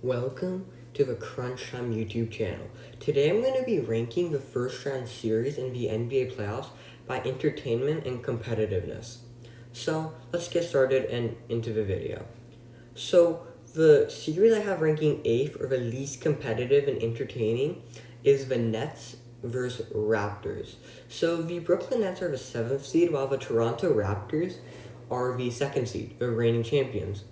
Welcome to the Crunch Time YouTube channel. Today I'm going to be ranking the first round series in the NBA playoffs by entertainment and competitiveness. So let's get started and into the video. So the series I have ranking 8th or the least competitive and entertaining is the Nets versus Raptors. So the Brooklyn Nets are the 7th seed while the Toronto Raptors are the 2nd seed, the reigning champions.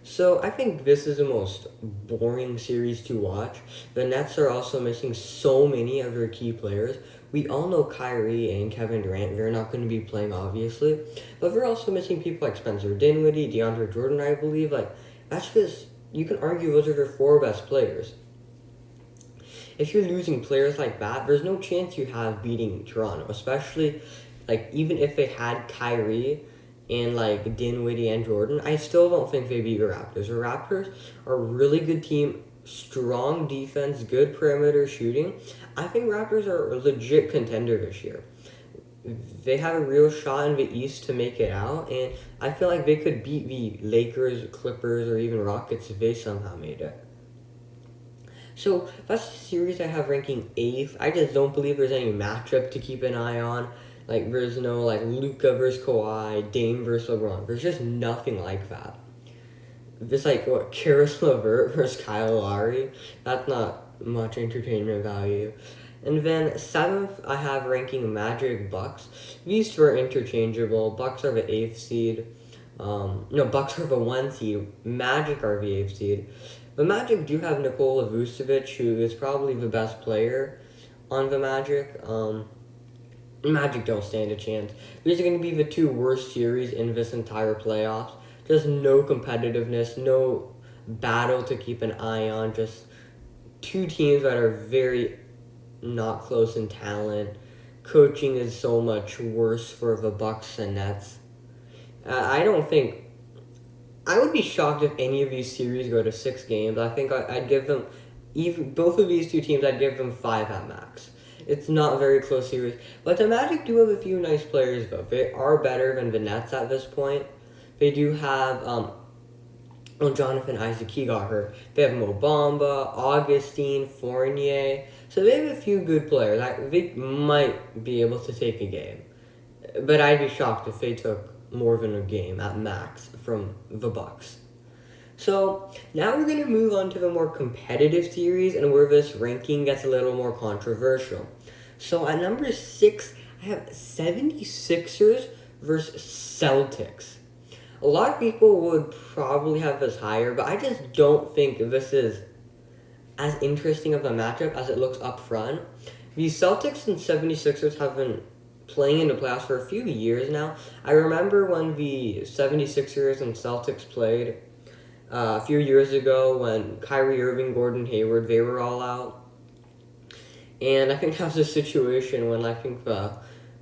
So I think this is the most boring series to watch. The Nets are also missing so many of their key players. We all know Kyrie and Kevin Durant, they're not going to be playing obviously, but they're also missing people like Spencer Dinwiddie, DeAndre Jordan, I believe. That's just, you can argue those are their 4 best players. If you're losing players like that, there's no chance you have beating Toronto, especially even if they had Kyrie and Dinwiddie and Jordan, I still don't think they beat the Raptors. The Raptors are a really good team, strong defense, good perimeter shooting. I think Raptors are a legit contender this year. They have a real shot in the East to make it out, and I feel like they could beat the Lakers, Clippers, or even Rockets if they somehow made it. So that's the series I have ranking 8th. I just don't believe there's any matchup to keep an eye on. There's no Luka versus Kawhi, Dame versus LeBron. There's just nothing like that. This Karis LeVert versus Kyle Lowry. That's not much entertainment value. And then 7th, I have ranking Magic Bucks. These two are interchangeable. Bucks are the 8th seed. Bucks are the 1 seed. Magic are the 8th seed. The Magic do have Nikola Vucevic, who is probably the best player on the Magic. Magic don't stand a chance. These are going to be the 2 worst series in this entire playoffs. Just no competitiveness, no battle to keep an eye on. Just 2 teams that are very not close in talent. Coaching is so much worse for the Bucks and Nets. I would be shocked if any of these series go to 6 games. I think I'd give them, even both of these 2 teams, I'd give them 5 at max. It's not a very close series. But the Magic do have a few nice players, though. They are better than the Nets at this point. They do have, Jonathan Isaac, he got hurt. They have Mo Bamba, Augustine, Fournier. So they have a few good players. They might be able to take a game. But I'd be shocked if they took more than a game at max from the Bucks. So now we're going to move on to the more competitive series and where this ranking gets a little more controversial. So at number 6, I have 76ers versus Celtics. A lot of people would probably have this higher, but I just don't think this is as interesting of a matchup as it looks up front. The Celtics and 76ers have been playing in the playoffs for a few years now. I remember when the 76ers and Celtics played a few years ago when Kyrie Irving, Gordon Hayward, they were all out. And I think that was a situation when I think the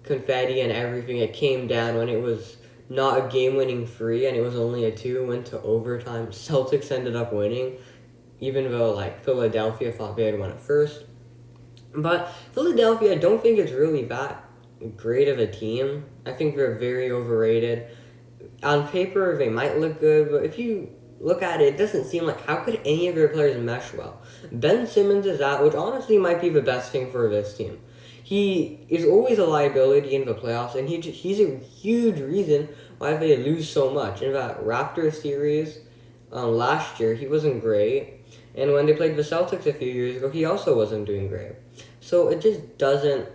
confetti and everything, it came down when it was not a game-winning 3 and it was only a 2, went to overtime. Celtics ended up winning, even though Philadelphia thought they had won it first. But Philadelphia, I don't think it's really that great of a team. I think they're very overrated. On paper, they might look good, but if you look at it, it doesn't seem like, how could any of their players mesh well? Ben Simmons is out, which honestly might be the best thing for this team. He is always a liability in the playoffs, and he's a huge reason why they lose so much. In that Raptors series last year, he wasn't great. And when they played the Celtics a few years ago, he also wasn't doing great. So it just doesn't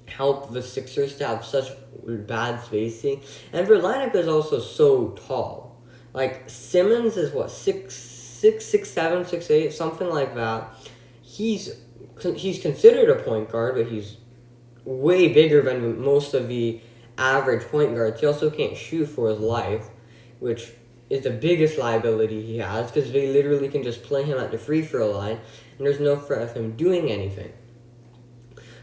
help the Sixers to have such bad spacing. And their lineup is also so tall. Simmons is 6'7", 6'8", something like that. He's considered a point guard, but he's way bigger than most of the average point guards. He also can't shoot for his life, which is the biggest liability he has, because they literally can just play him at the free throw line, and there's no threat of him doing anything.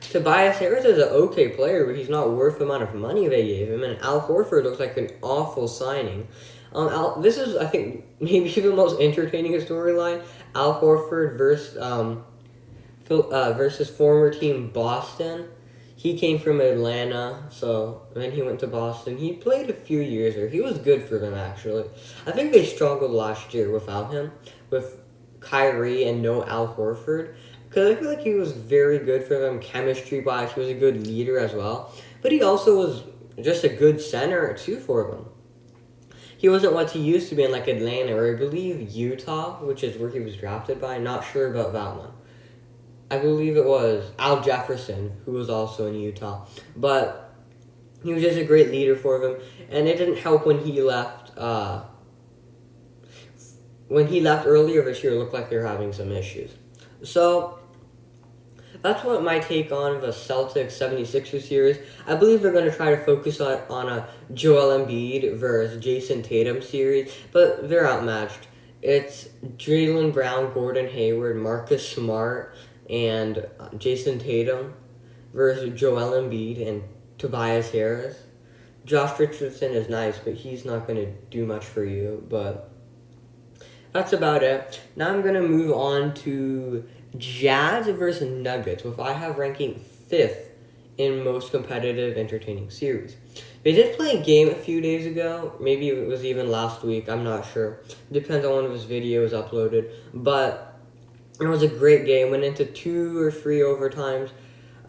Tobias Harris is an okay player, but he's not worth the amount of money they gave him, and Al Horford looks like an awful signing. This is, I think, maybe the most entertaining storyline. Al Horford versus former team Boston. He came from Atlanta, so then he went to Boston. He played a few years there. He was good for them, actually. I think they struggled last year without him, with Kyrie and no Al Horford. Because I feel like he was very good for them chemistry-wise. He was a good leader as well. But he also was just a good center, too, for them. He wasn't what he used to be in, like, Atlanta or I believe Utah, which is where he was drafted by. Not sure about that one. I believe it was Al Jefferson, who was also in Utah. But he was just a great leader for them. And it didn't help when he left. When he left earlier this year, it looked like they were having some issues. So that's what my take on the Celtics 76ers series. I believe they're going to try to focus on a Joel Embiid versus Jason Tatum series, but they're outmatched. It's Jaylen Brown, Gordon Hayward, Marcus Smart, and Jason Tatum versus Joel Embiid and Tobias Harris. Josh Richardson is nice, but he's not going to do much for you, but that's about it. Now I'm going to move on to Jazz versus Nuggets, which I have ranking 5th in most competitive, entertaining series. They did play a game a few days ago. Maybe it was even last week. I'm not sure. Depends on when this video is uploaded. But it was a great game. Went into 2 or 3 overtimes.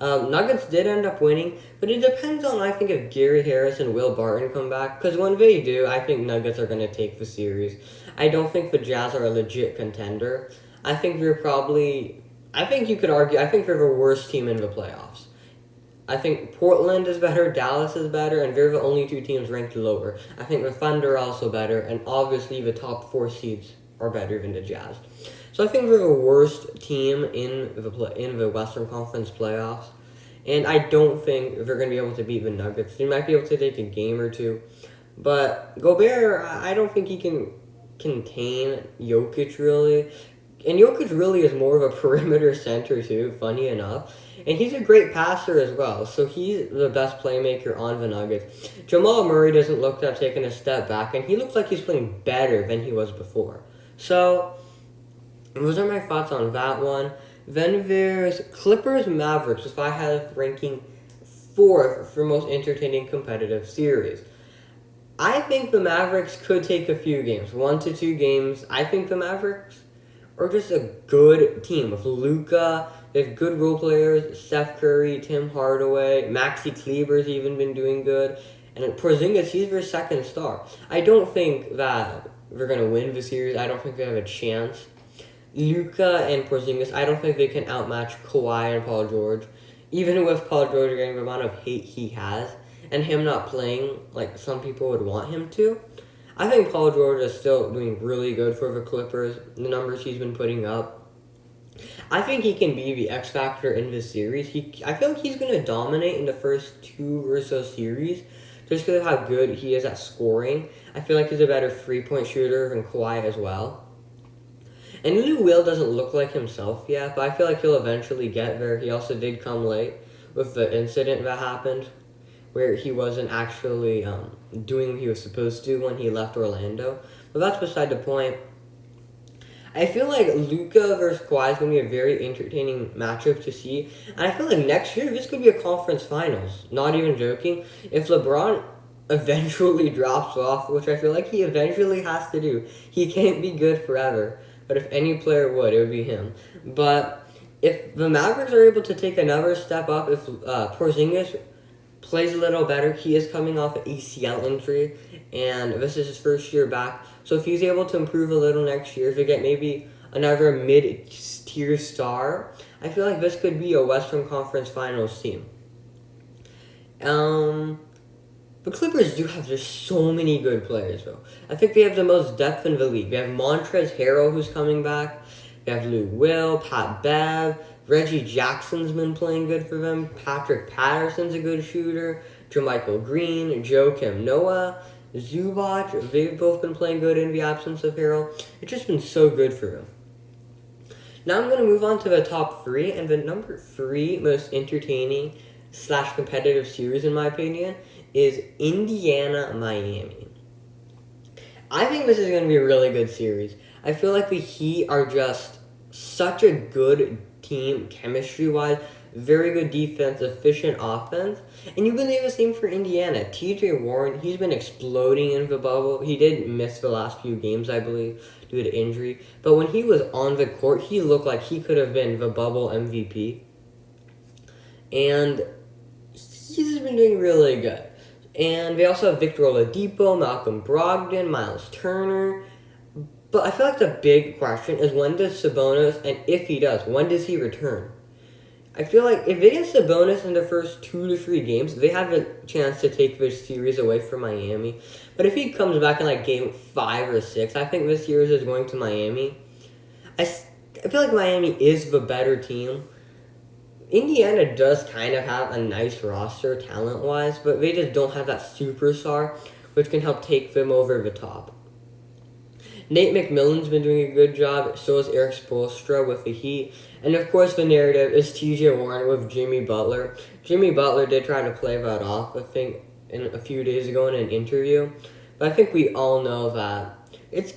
Nuggets did end up winning, but it depends on, I think, if Gary Harris and Will Barton come back. Because when they do, I think Nuggets are going to take the series. I don't think the Jazz are a legit contender. I think you could argue, I think they're the worst team in the playoffs. I think Portland is better, Dallas is better, and they're the only 2 teams ranked lower. I think the Thunder are also better, and obviously the top 4 seeds are better than the Jazz. So I think they're the worst team in the Western Conference playoffs, and I don't think they're going to be able to beat the Nuggets. They might be able to take a game or 2, but Gobert, I don't think he can contain Jokic really. And Jokic really is more of a perimeter center too, funny enough. And he's a great passer as well, so he's the best playmaker on the Nuggets. Jamal Murray doesn't look to have taken a step back, and he looks like he's playing better than he was before. So, those are my thoughts on that one. Then there's Clippers Mavericks, which I have ranking 4th for most entertaining competitive series. I think the Mavericks could take a few games, 1 to 2 games. I think the Mavericks are just a good team with Luka. They have good role players, Steph Curry, Tim Hardaway, Maxi Kleber's even been doing good, and Porzingis, he's their second star. I don't think that they're going to win the series. I don't think they have a chance. Luka and Porzingis, I don't think they can outmatch Kawhi and Paul George, even with Paul George getting the amount of hate he has, and him not playing like some people would want him to. I think Paul George is still doing really good for the Clippers, the numbers he's been putting up. I think he can be the X factor in this series. I feel like he's going to dominate in the first 2 or so series just because of how good he is at scoring. I feel like he's a better 3-point shooter than Kawhi as well. And Lou Will doesn't look like himself yet, but I feel like he'll eventually get there. He also did come late with the incident that happened where he wasn't actually doing what he was supposed to when he left Orlando. But that's beside the point. I feel like Luka versus Kawhi is going to be a very entertaining matchup to see. And I feel like next year, this could be a conference finals. Not even joking. If LeBron eventually drops off, which I feel like he eventually has to do, he can't be good forever. But if any player would, it would be him. But if the Mavericks are able to take another step up, if Porzingis plays a little better, he is coming off an ACL injury, and this is his first year back. So if he's able to improve a little next year, if they get maybe another mid-tier star, I feel like this could be a Western Conference Finals team. The Clippers do have just so many good players, though. I think they have the most depth in the league. They have Montrezl Harrell, who's coming back. They have Lou Will, Pat Bev. Reggie Jackson's been playing good for them. Patrick Patterson's a good shooter. JaMychal Green, Joakim Noah, Zubac. They've both been playing good in the absence of Harrell. It's just been so good for them. Now I'm going to move on to the top 3, and the number 3 most entertaining / competitive series, in my opinion, is Indiana-Miami. I think this is going to be a really good series. I feel like the Heat are just such a good team chemistry-wise. very good defense, efficient offense. And you can say the same for Indiana. TJ Warren, he's been exploding in the bubble. He did miss the last few games, I believe, due to injury. But when he was on the court, he looked like he could have been the bubble MVP. And he's been doing really good. And they also have Victor Oladipo, Malcolm Brogdon, Miles Turner. But I feel like the big question is, when does Sabonis, and if he does, when does he return? I feel like if they get Sabonis in the first 2 to 3 games, they have a chance to take this series away from Miami. But if he comes back in like game 5 or 6, I think this series is going to Miami. I feel like Miami is the better team. Indiana does kind of have a nice roster talent-wise, but they just don't have that superstar, which can help take them over the top. Nate McMillan's been doing a good job, so is Eric Spoelstra with the Heat. And of course the narrative is TJ Warren with Jimmy Butler. Jimmy Butler did try to play that off, I think, a few days ago in an interview. But I think we all know that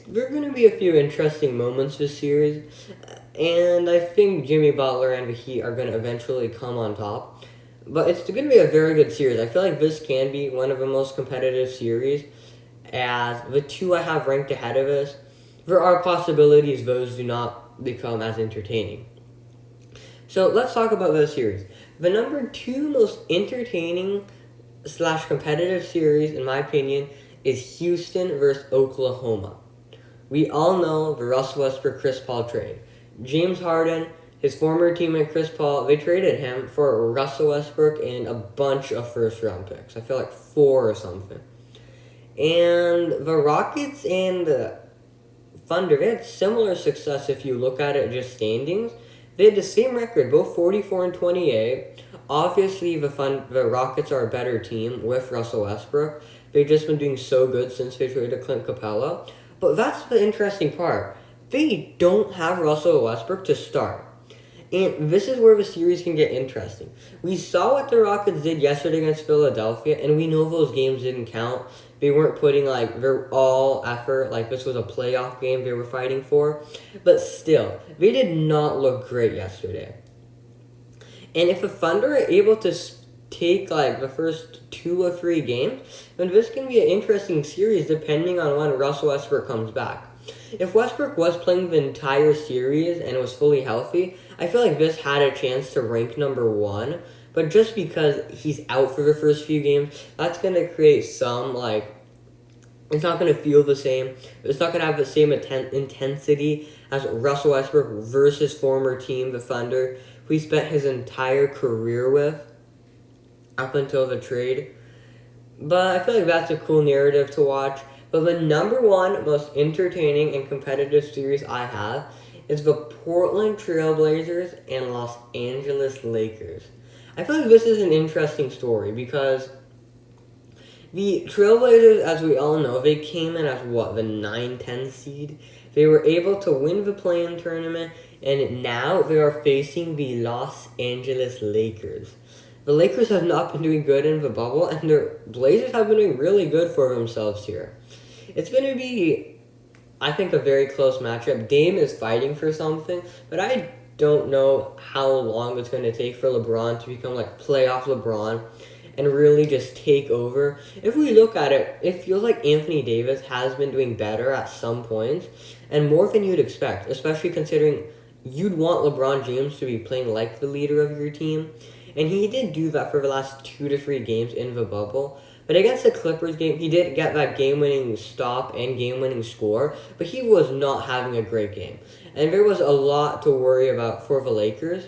there are going to be a few interesting moments this series. And I think Jimmy Butler and the Heat are going to eventually come on top. But it's going to be a very good series. I feel like this can be one of the most competitive series, as the two I have ranked ahead of us, there are possibilities those do not become as entertaining. So let's talk about this series. The number 2 most entertaining / competitive series, in my opinion, is Houston versus Oklahoma. We all know the Russell Westbrook-Chris Paul trade. James Harden, his former teammate Chris Paul, they traded him for Russell Westbrook and a bunch of first-round picks. I feel like 4 or something. And the Rockets and the Thunder, they had similar success if you look at it just standings. They had the same record, both 44 and 28. Obviously, the Rockets are a better team with Russell Westbrook. They've just been doing so good since they traded Clint Capella. But that's the interesting part. They don't have Russell Westbrook to start. And this is where the series can get interesting. We saw what the Rockets did yesterday against Philadelphia, and we know those games didn't count. They weren't putting their all effort, this was a playoff game they were fighting for. But still, they did not look great yesterday. And if the Thunder are able to take the first 2 or 3 games, then this can be an interesting series depending on when Russell Westbrook comes back. If Westbrook was playing the entire series and was fully healthy, I feel like this had a chance to rank number 1. But just because he's out for the first few games, that's going to create some, it's not going to feel the same. It's not going to have the same intensity as Russell Westbrook versus former team, the Thunder, who he spent his entire career with up until the trade. But I feel like that's a cool narrative to watch. But the number 1 most entertaining and competitive series I have is the Portland Trailblazers and Los Angeles Lakers. I feel like this is an interesting story because the Trailblazers, as we all know, they came in as the 9-10 seed. They were able to win the play-in tournament, and now they are facing the Los Angeles Lakers. The Lakers have not been doing good in the bubble, and the Blazers have been doing really good for themselves here. It's going to be, I think, a very close matchup. Dame is fighting for something, but I don't know how long it's going to take for LeBron to become playoff LeBron and really just take over. If we look at it, it feels like Anthony Davis has been doing better at some points, and more than you'd expect, especially considering you'd want LeBron James to be playing like the leader of your team. And he did do that for the last 2 to 3 games in the bubble. But against the Clippers game, he did get that game-winning stop and game-winning score, but he was not having a great game. And there was a lot to worry about for the Lakers.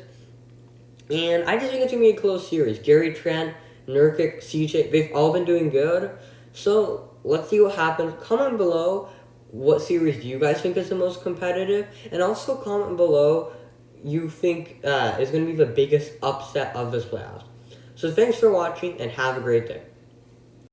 And I just think it's going to be a close series. Gary Trent, Nurkic, CJ, they've all been doing good. So let's see what happens. Comment below what series do you guys think is the most competitive. And also comment below you think is going to be the biggest upset of this playoffs. So thanks for watching and have a great day.